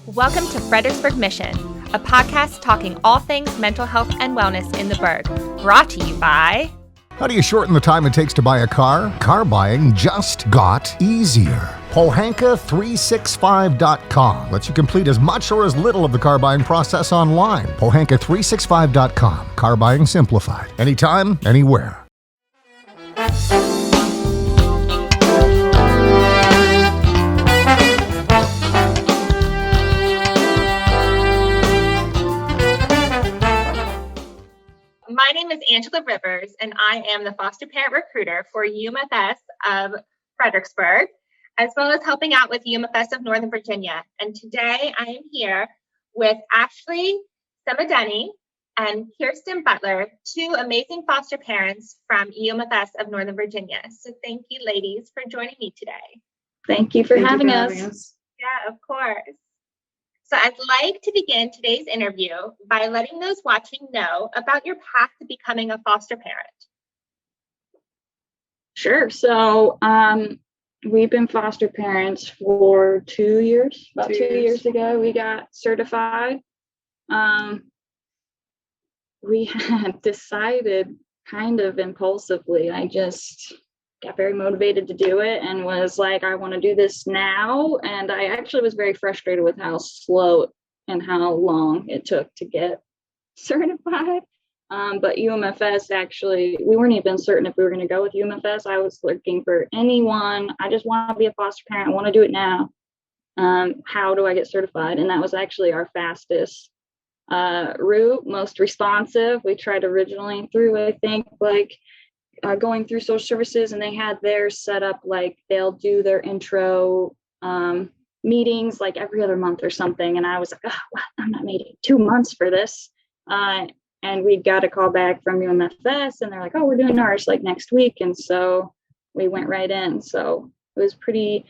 Welcome to Fredericksburg Mission, a podcast talking all things mental health and wellness in the Burgh, brought to you by... How do you shorten the time it takes to buy a car? Car buying just got easier. Pohanka365.com lets you complete as much or as little of the car buying process online. Pohanka365.com. Car buying simplified. Anytime, anywhere. My name is Angela Rivers, and I am the foster parent recruiter for UMFS of Fredericksburg, as well as helping out with UMFS of Northern Virginia. And today I am here with Ashley Semadeni and Kirsten Butler, two amazing foster parents from UMFS of Northern Virginia. So thank you, ladies, for joining me today. Thank you for having us. Yeah, of course. So I'd like to begin today's interview by letting those watching know about your path to becoming a foster parent. Sure. So we've been foster parents for 2 years. About 2 years ago, we got certified. We had decided kind of impulsively. I just got very motivated to do it and was like, I want to do this now. And I actually was very frustrated with how slow and how long it took to get certified. But UMFS, actually, we weren't even certain if we were going to go with UMFS. I was looking for anyone. I just want to be a foster parent. I want to do it now. How do I get certified? And that was actually our fastest route, most responsive. We tried originally through, I think, going through social services, and they had theirs set up like they'll do their intro meetings like every other month or something. And I was like, I'm not waiting 2 months for this. And we got a call back from UMFS, and they're like, we're doing ours like next week. And so we went right in. So it was pretty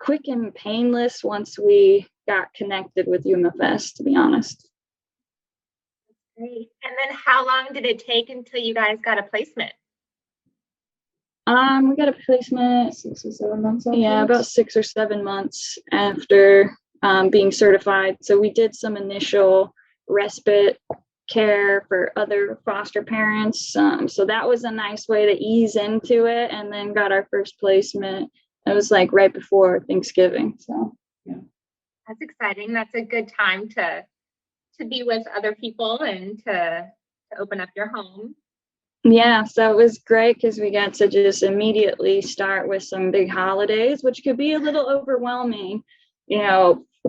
quick and painless once we got connected with UMFS, to be honest. Great. And then how long did it take until you guys got a placement? We got a placement 6 or 7 months. About 6 or 7 months after being certified. So we did some initial respite care for other foster parents. So that was a nice way to ease into it, and then got our first placement. It was like right before Thanksgiving. So yeah, that's exciting. That's a good time to be with other people and to open up your home. Yeah, so it was great because we got to just immediately start with some big holidays, which could be a little overwhelming,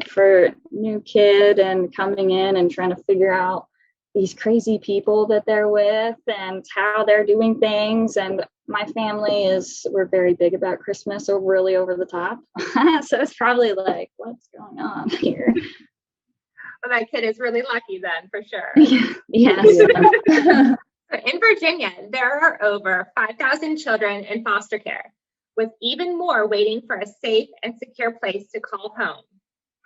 for new kid and coming in and trying to figure out these crazy people that they're with and how they're doing things. And my family we're very big about Christmas, so really over the top. So it's probably like, what's going on here? Well, that kid is really lucky then, for sure. Yes. In Virginia, there are over 5,000 children in foster care, with even more waiting for a safe and secure place to call home.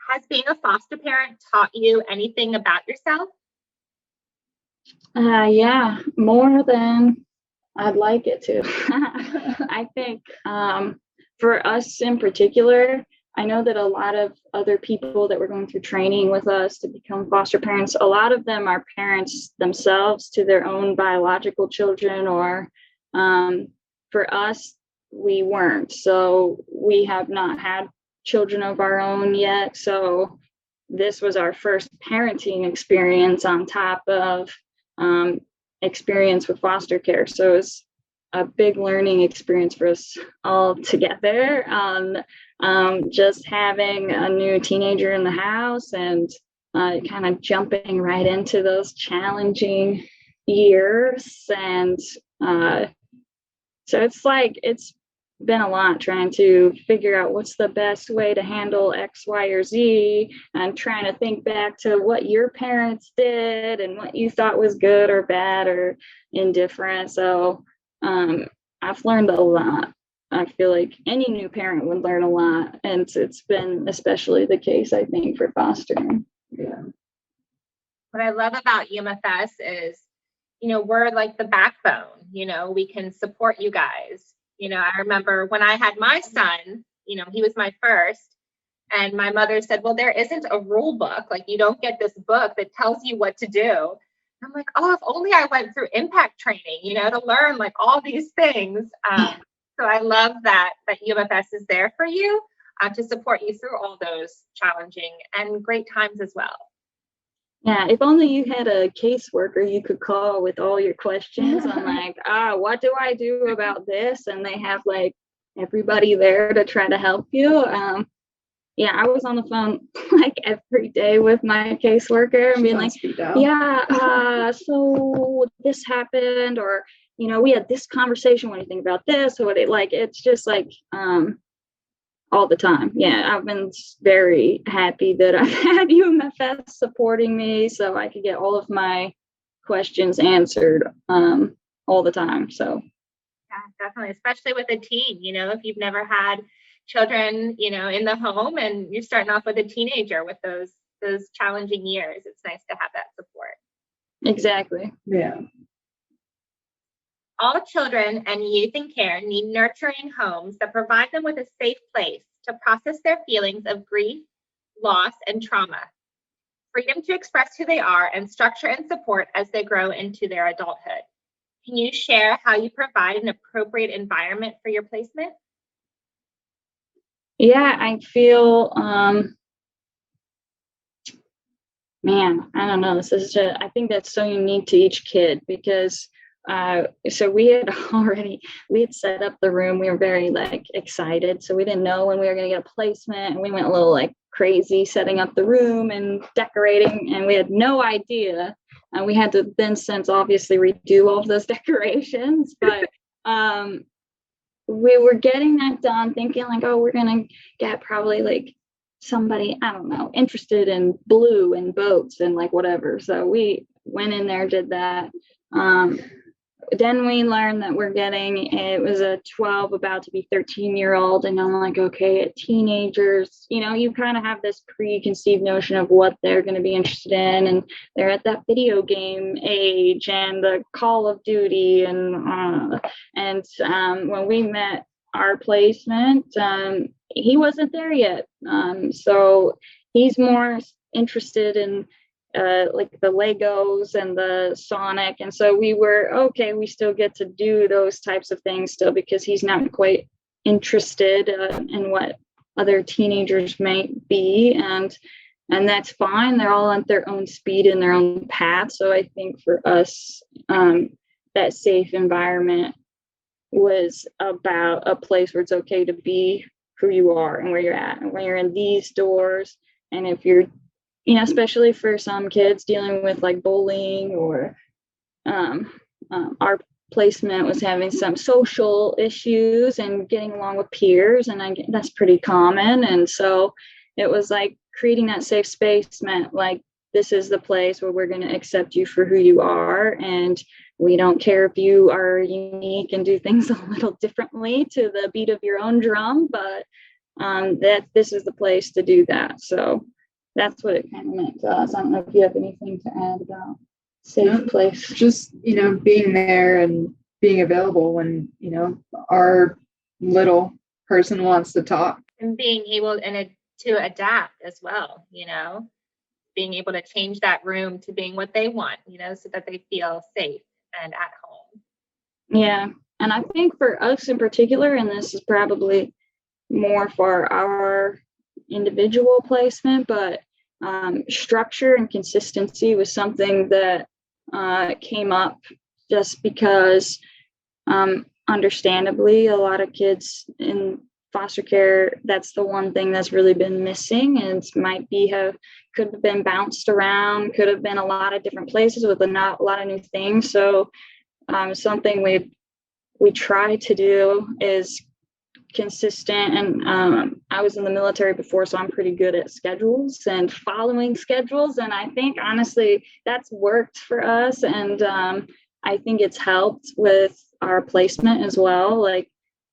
Has being a foster parent taught you anything about yourself? Yeah, more than I'd like it to. I think for us in particular, I know that a lot of other people that were going through training with us to become foster parents, a lot of them are parents themselves to their own biological children, or for us, we weren't. So we have not had children of our own yet. So this was our first parenting experience on top of experience with foster care. So it's a big learning experience for us all together. Just having a new teenager in the house and kind of jumping right into those challenging years. And so it's been a lot trying to figure out what's the best way to handle X, Y, or Z, and trying to think back to what your parents did and what you thought was good or bad or indifferent. So I've learned a lot. I feel like any new parent would learn a lot, and it's been especially the case, I think, for fostering. Yeah. What I love about UMFS is, we're like the backbone. We can support you guys. I remember when I had my son, he was my first, And my mother said, well, there isn't a rule book. Like, you don't get this book that tells you what to do. I'm like, oh, if only I went through impact training, to learn like all these things. So I love that UMFS is there for you to support you through all those challenging and great times as well. Yeah, if only you had a caseworker you could call with all your questions on like, what do I do about this? And they have like everybody there to try to help you. Yeah, I was on the phone like every day with my caseworker and being like, so this happened, or, we had this conversation. What do you think about this? Or it's just like, all the time. Yeah, I've been very happy that I've had UMFS supporting me so I could get all of my questions answered all the time. So yeah, definitely, especially with a teen, if you've never had children, in the home and you're starting off with a teenager with those challenging years, it's nice to have that support. Exactly. Yeah. All children and youth in care need nurturing homes that provide them with a safe place to process their feelings of grief, loss, and trauma, freedom to express who they are, and structure and support as they grow into their adulthood. Can you share how you provide an appropriate environment for your placement? Yeah, I feel, man, I don't know. I think that's so unique to each kid because so we had set up the room. We were very excited. So we didn't know when we were going to get a placement, and we went a little crazy setting up the room and decorating, and we had no idea. And we had to then since obviously redo all of those decorations, but we were getting that done thinking we're going to get probably somebody, I don't know, interested in blue and boats and whatever. So we went in there, did that. Then we learned that it was a 12 about to be 13-year-old. And I'm like, okay, teenagers, you kind of have this preconceived notion of what they're going to be interested in. And they're at that video game age and the Call of Duty. And when we met our placement, he wasn't there yet. So he's more interested in the Legos and the Sonic. And so we were, okay, we still get to do those types of things still because he's not quite interested in what other teenagers might be. And that's fine. They're all on their own speed and their own path. So I think for us, that safe environment was about a place where it's okay to be who you are and where you're at. And when you're in these doors, and if you're especially for some kids dealing with bullying or our placement was having some social issues and getting along with peers, and that's pretty common. And so it was creating that safe space meant this is the place where we're going to accept you for who you are, and we don't care if you are unique and do things a little differently to the beat of your own drum, but that this is the place to do that. So that's what it kind of meant to us. I don't know if you have anything to add about safe place. Just, being there and being available when, our little person wants to talk. And being able to adapt as well, being able to change that room to being what they want, so that they feel safe and at home. Yeah. And I think for us in particular, and this is probably more for our individual placement, but structure and consistency was something that came up just because understandably a lot of kids in foster care, that's the one thing that's really been missing, and could have been bounced around, could have been a lot of different places with a lot of new things. So something we try to do is consistent, and I was in the military before, so I'm pretty good at schedules and following schedules, and I think honestly that's worked for us, and I think it's helped with our placement as well.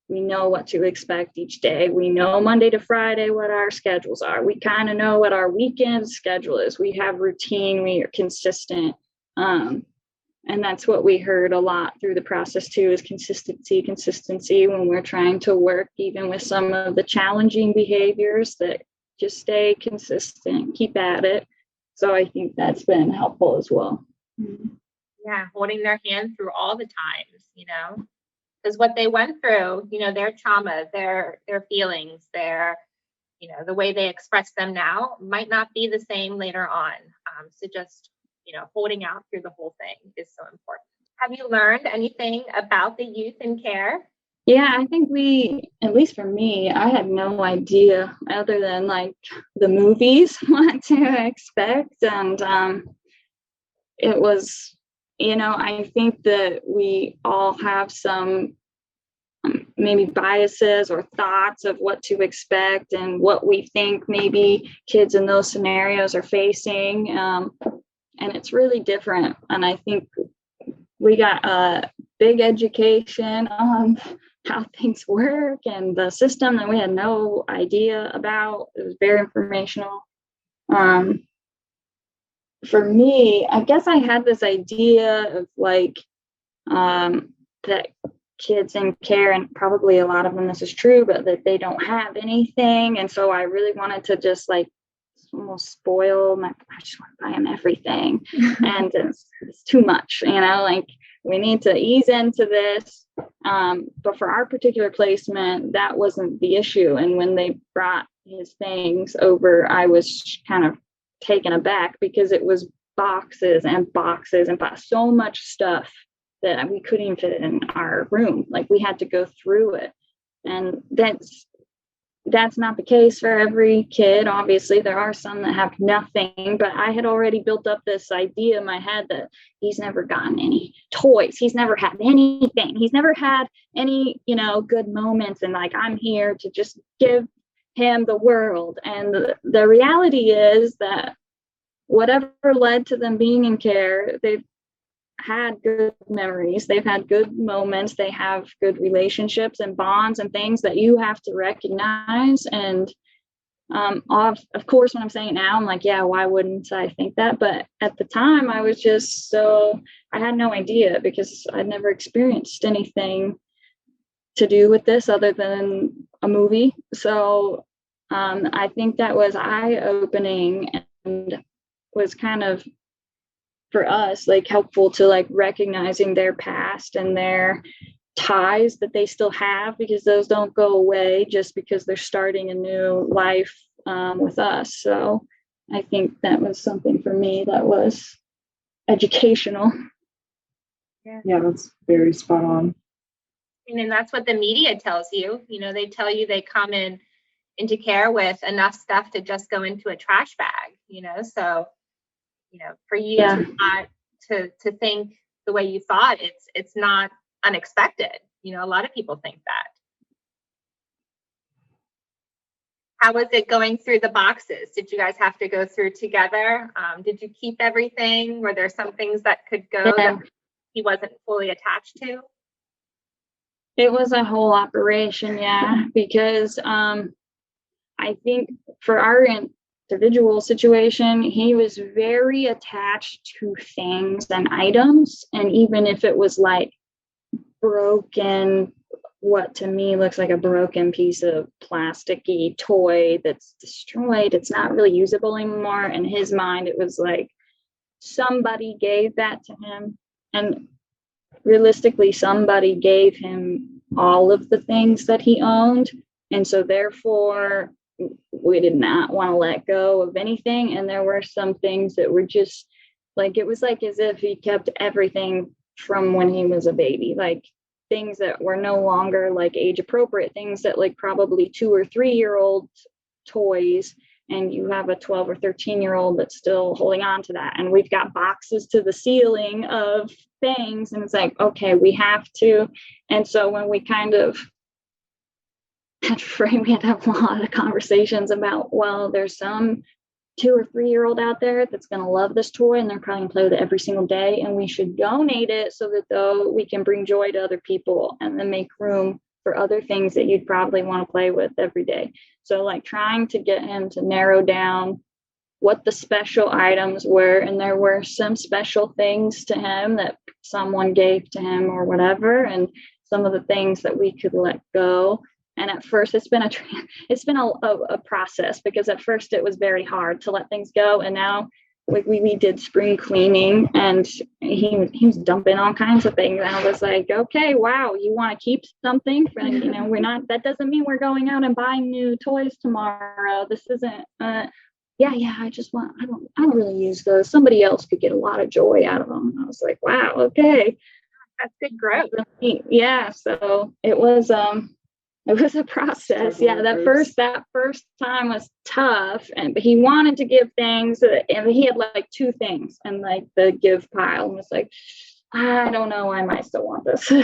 We know what to expect each day. We know Monday to Friday what our schedules are. We kind of know what our weekend schedule is. We have routine, we are consistent. And that's what we heard a lot through the process too, is consistency when we're trying to work even with some of the challenging behaviors that just stay consistent, keep at it. So I think that's been helpful as well. Yeah, holding their hand through all the times, because what they went through, their trauma, their feelings, their, the way they express them now might not be the same later on. So just, holding out through the whole thing is so important. Have you learned anything about the youth in care? Yeah, I think at least for me, I had no idea other than like the movies what to expect. And it was, I think that we all have some maybe biases or thoughts of what to expect and what we think maybe kids in those scenarios are facing. And it's really different. And I think we got a big education on how things work and the system that we had no idea about. It was very informational. For me, I guess I had this idea of like that kids in care, and probably a lot of them this is true, but that they don't have anything. And so I really wanted to just like almost spoil I just want to buy them everything. And it's too much, like we need to ease into this. But for our particular placement, that wasn't the issue. And when they brought his things over, I was kind of taken aback because it was boxes and boxes and so much stuff that we couldn't even fit in our room. Like we had to go through it. And that's not the case for every kid. Obviously, there are some that have nothing, but I had already built up this idea in my head that he's never gotten any toys. He's never had anything. He's never had any, good moments. And like, I'm here to just give him the world. And the reality is that whatever led to them being in care, they've had good memories, they've had good moments, they have good relationships and bonds and things that you have to recognize. And of course, when I'm saying it now, I'm like, yeah, why wouldn't I think that? But at the time, I was just I had no idea because I'd never experienced anything to do with this other than a movie. So I think that was eye-opening and was kind of, for us, like helpful to like recognizing their past and their ties that they still have, because those don't go away just because they're starting a new life with us. So I think that was something for me that was educational. Yeah, that's very spot on. And that's what the media tells you. They tell you they come into care with enough stuff to just go into a trash bag, so for you to think the way you thought, it's not unexpected. A lot of people think that. How was it going through the boxes? Did you guys have to go through together? Did you keep everything? Were there some things that could go that he wasn't fully attached to? It was a whole operation, because I think for our individual situation, he was very attached to things and items. And even if it was like broken, what to me looks like a broken piece of plasticky toy that's destroyed, it's not really usable anymore. In his mind, it was like somebody gave that to him. And realistically, somebody gave him all of the things that he owned. And so therefore, we did not want to let go of anything. And there were some things that were just like, it was like as if he kept everything from when he was a baby, like things that were no longer like age appropriate, things that like probably 2 or 3 year old toys. And you have a 12 or 13-year-old that's still holding on to that. And we've got boxes to the ceiling of things. And it's like, okay, we have to. And so when we kind of we had to have a lot of conversations about, well, there's some 2 or 3 year old out there that's going to love this toy and they're probably going to play with it every single day. And we should donate it so that we can bring joy to other people and then make room for other things that you'd probably want to play with every day. So like trying to get him to narrow down what the special items were. And there were some special things to him that someone gave to him or whatever. And some of the things that we could let go. And at first it's been a process, because at first it was very hard to let things go. And now like we did spring cleaning, and he was dumping all kinds of things. And I was like, okay, wow, you want to keep something for, we're not, that doesn't mean we're going out and buying new toys tomorrow. This isn't, I don't really use those. Somebody else could get a lot of joy out of them. And I was like, wow, okay. That's good growth. Yeah. So it was a process. Yeah, that first time was tough, but he wanted to give things, and he had like 2 things and like the give pile, and was like, I don't know, I might still want this. So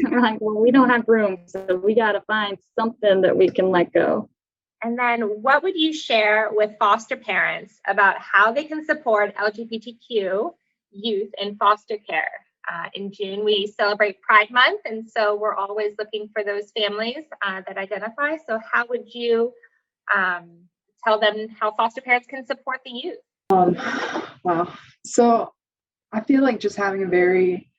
we're like, well, we don't have room, so we got to find something that we can let go. And then what would you share with foster parents about how they can support LGBTQ youth in foster care? In June, we celebrate Pride Month, and so we're always looking for those families that identify. So how would you tell them how foster parents can support the youth? Wow. So I feel like just having a very,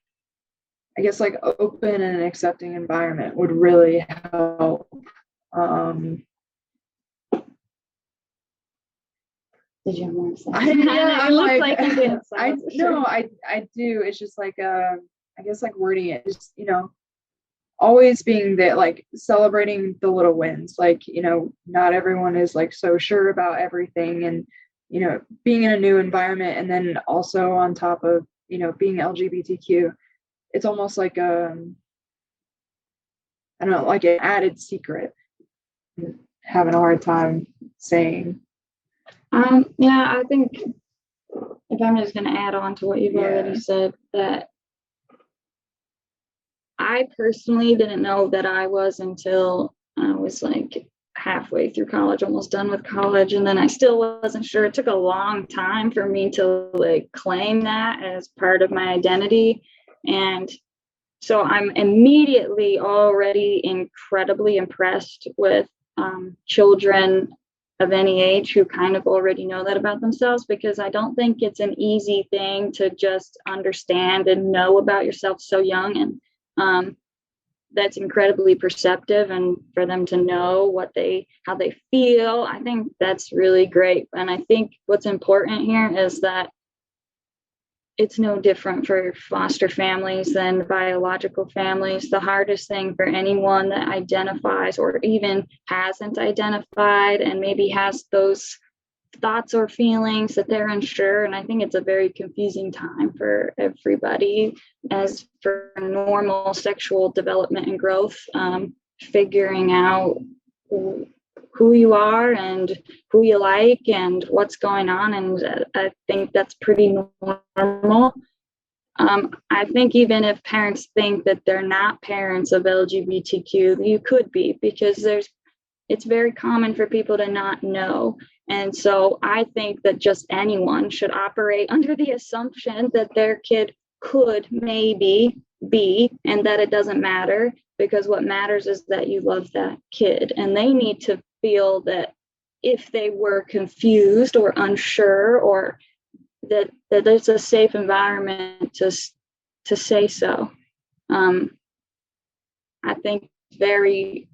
I guess, like open and accepting environment would really help. Did you want to say? Yeah, it looks like you did. So I do. It's just like I guess like wording it, just always being that, like celebrating the little wins. Like not everyone is like so sure about everything, and being in a new environment, and then also on top of being LGBTQ, it's almost like I don't know, like an added secret. Having a hard time saying. Yeah, I think if I'm just going to add on to what you've already said, that I personally didn't know that I was until I was like halfway through college, almost done with college. And then I still wasn't sure. It took a long time for me to like claim that as part of my identity. And so I'm immediately already incredibly impressed with children of any age who kind of already know that about themselves, because I don't think it's an easy thing to just understand and know about yourself so young. And that's incredibly perceptive, and for them to know how they feel, I think that's really great. And I think what's important here is that it's no different for foster families than biological families. The hardest thing for anyone that identifies or even hasn't identified and maybe has those thoughts or feelings that they're unsure. And I think it's a very confusing time for everybody as for normal sexual development and growth, figuring out who you are and who you like and what's going on. And I think that's pretty normal. I think even if parents think that they're not parents of LGBTQ, you could be, because it's very common for people to not know. And so I think that just anyone should operate under the assumption that their kid could maybe be, and that it doesn't matter, because what matters is that you love that kid. And they need to feel that if they were confused or unsure, or that there's a safe environment to say so. I think very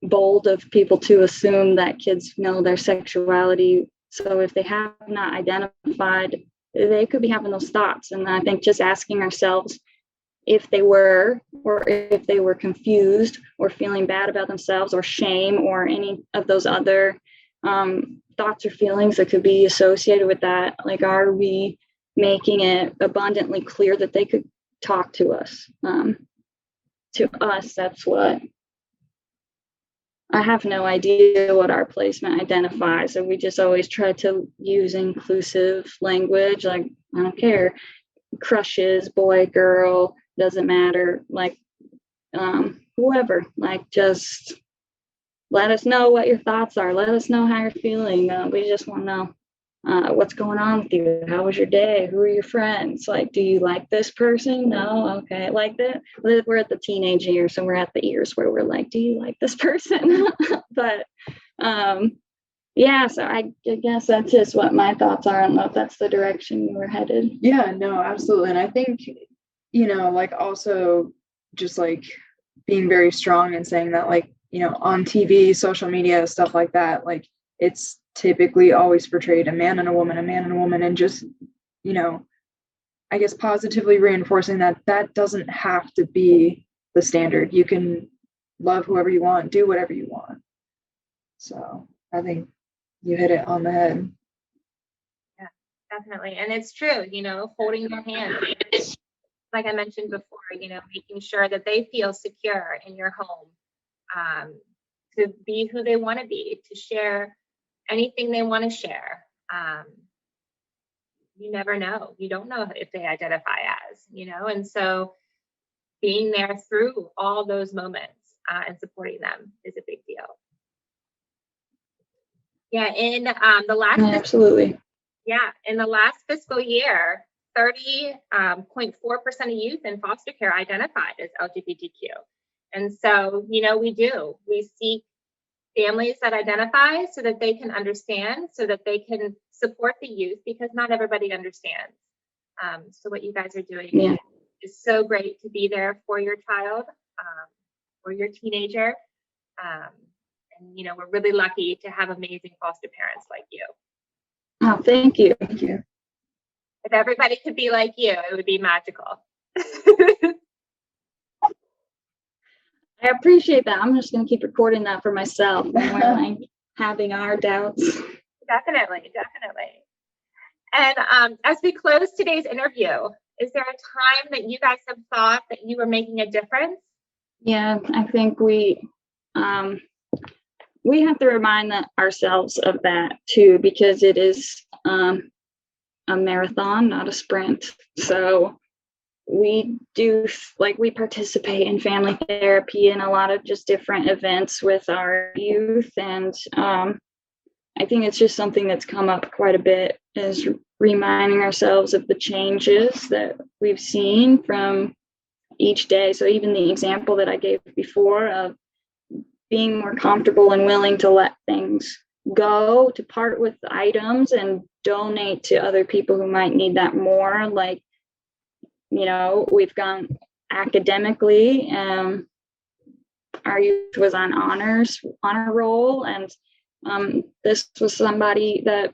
bold of people to assume that kids know their sexuality. So if they have not identified, they could be having those thoughts. And I think just asking ourselves if they were, or if they were confused or feeling bad about themselves, or shame, or any of those other thoughts or feelings that could be associated with that, like, are we making it abundantly clear that they could talk to us? To us, that's what I have no idea what our placement identifies. And we just always try to use inclusive language. Like, I don't care, crushes, boy, girl, doesn't matter. Like, whoever, like, just let us know what your thoughts are. Let us know how you're feeling. We just want to know what's going on with you. How was your day? Who are your friends? Like, do you like this person? No? Okay. Like that. We're at the teenage years, so we're at the years where we're like, do you like this person? But yeah, so I guess that's just what my thoughts are. I don't know if that's the direction you were headed. Yeah, no, absolutely. And I think, like, also just like being very strong and saying that, like, on TV, social media, stuff like that, like, it's typically always portrayed a man and a woman, and just, I guess positively reinforcing that doesn't have to be the standard. You can love whoever you want, do whatever you want. So I think you hit it on the head. Yeah, definitely. And it's true, holding their hand, like I mentioned before, making sure that they feel secure in your home, to be who they want to be, to share anything they want to share. You never know. You don't know if they identify as, and so being there through all those moments and supporting them is a big deal. Yeah, in the last Absolutely. in the last fiscal year, 30.4% of youth in foster care identified as LGBTQ. And so, we seek families that identify so that they can understand, so that they can support the youth, because not everybody understands. So what you guys are doing is so great, to be there for your child or your teenager. And, we're really lucky to have amazing foster parents like you. Oh, thank you. Thank you. If everybody could be like you, it would be magical. I appreciate that. I'm just going to keep recording that for myself when we're like having our doubts. Definitely. And as we close today's interview, is there a time that you guys have thought that you were making a difference? Yeah, I think we have to remind ourselves of that too, because it is a marathon, not a sprint. So we participate in family therapy and a lot of just different events with our youth. And I think it's just something that's come up quite a bit, is reminding ourselves of the changes that we've seen from each day. So even the example that I gave before of being more comfortable and willing to let things go, to part with items and donate to other people who might need that more. Like, we've gone academically, our youth was on honor roll, and this was somebody that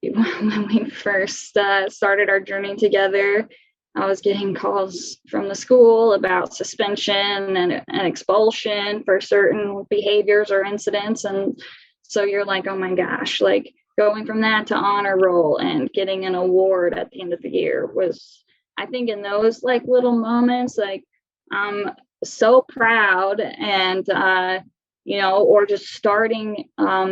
when we first started our journey together, I was getting calls from the school about suspension and expulsion for certain behaviors or incidents. And so you're like, oh my gosh, like going from that to honor roll and getting an award at the end of the year was, I think in those like little moments, like I'm so proud, and or just starting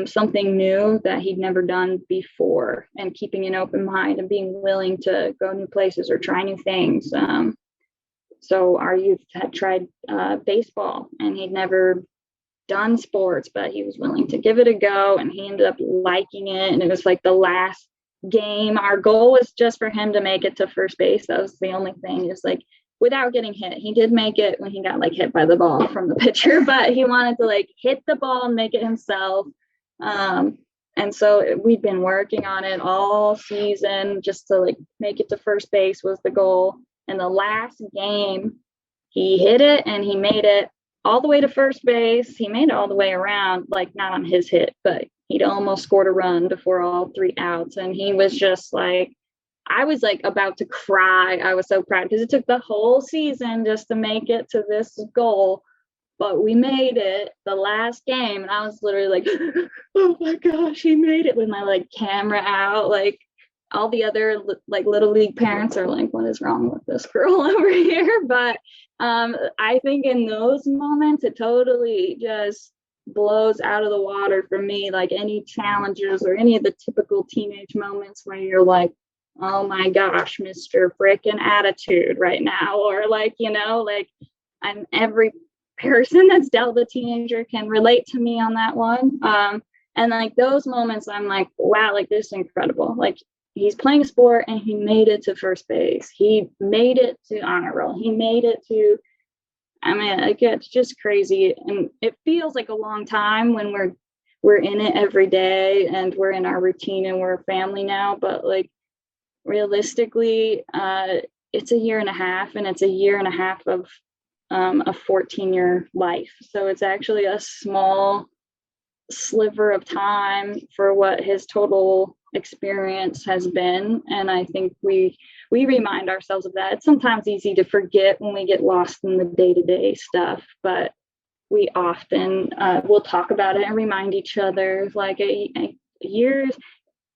something new that he'd never done before, and keeping an open mind and being willing to go new places or try new things. So our youth had tried baseball, and he'd never done sports, but he was willing to give it a go, and he ended up liking it. And it was like the last game. Our goal was just for him to make it to first base. That was the only thing, is like without getting hit. He did make it when he got like hit by the ball from the pitcher, but he wanted to like hit the ball and make it himself. And so we'd been working on it all season just to like make it to first base was the goal. And the last game, he hit it and he made it all the way to first base. He made it all the way around, like not on his hit, but he'd almost scored a run before all 3 outs. And he was just like, I was like about to cry. I was so proud because it took the whole season just to make it to this goal. But we made it the last game, and I was literally like, oh my gosh, he made it, with my like camera out. Like all the other like little league parents are like, what is wrong with this girl over here? But I think in those moments, it totally just blows out of the water for me, like any challenges or any of the typical teenage moments where you're like, oh my gosh, Mr. Frickin' Attitude right now, or like, like I'm every person that's dealt with a teenager can relate to me on that one. And like those moments, I'm like, wow, like this is incredible. Like he's playing a sport and he made it to first base. He made it to honor roll. He made it to, I mean, like, it's just crazy. And it feels like a long time when we're in it every day and we're in our routine and we're a family now. But like realistically, it's a year and a half, and it's a year and a half of a 14-year life. So it's actually a small sliver of time for what his total experience has been. And I think we remind ourselves of that. It's sometimes easy to forget when we get lost in the day-to-day stuff, but we often will talk about it and remind each other, like a year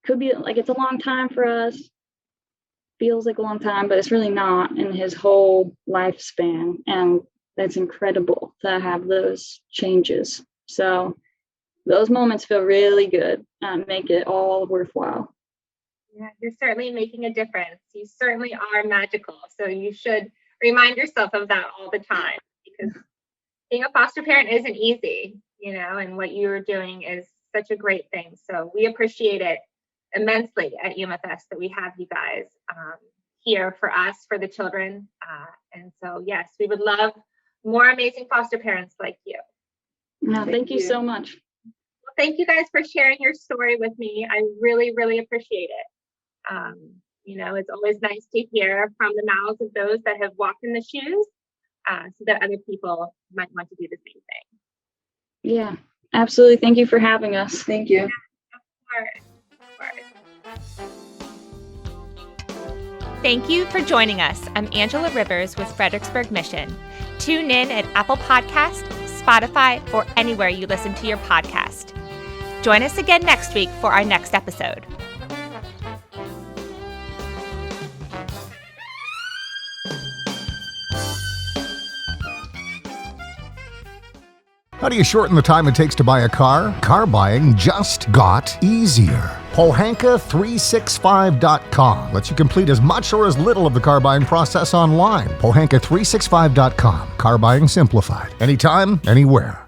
could be like, it's a long time for us, feels like a long time, but it's really not in his whole lifespan. And that's incredible to have those changes. So those moments feel really good, make it all worthwhile. Yeah, you're certainly making a difference. You certainly are magical. So you should remind yourself of that all the time, because being a foster parent isn't easy, and what you're doing is such a great thing. So we appreciate it immensely at UMFS that we have you guys here for us, for the children. And so, yes, we would love more amazing foster parents like you. No, thank you so much. Well, thank you guys for sharing your story with me. I really, really appreciate it. It's always nice to hear from the mouths of those that have walked in the shoes, so that other people might want to do the same thing. Yeah, absolutely. Thank you for having us. Thank you. Of course. Thank you for joining us. I'm Angela Rivers with Fredericksburg Mission. Tune in at Apple Podcast, Spotify, or anywhere you listen to your podcast. Join us again next week for our next episode. How do you shorten the time it takes to buy a car? Car buying just got easier. Pohanka365.com lets you complete as much or as little of the car buying process online. Pohanka365.com. Car buying simplified. Anytime, anywhere.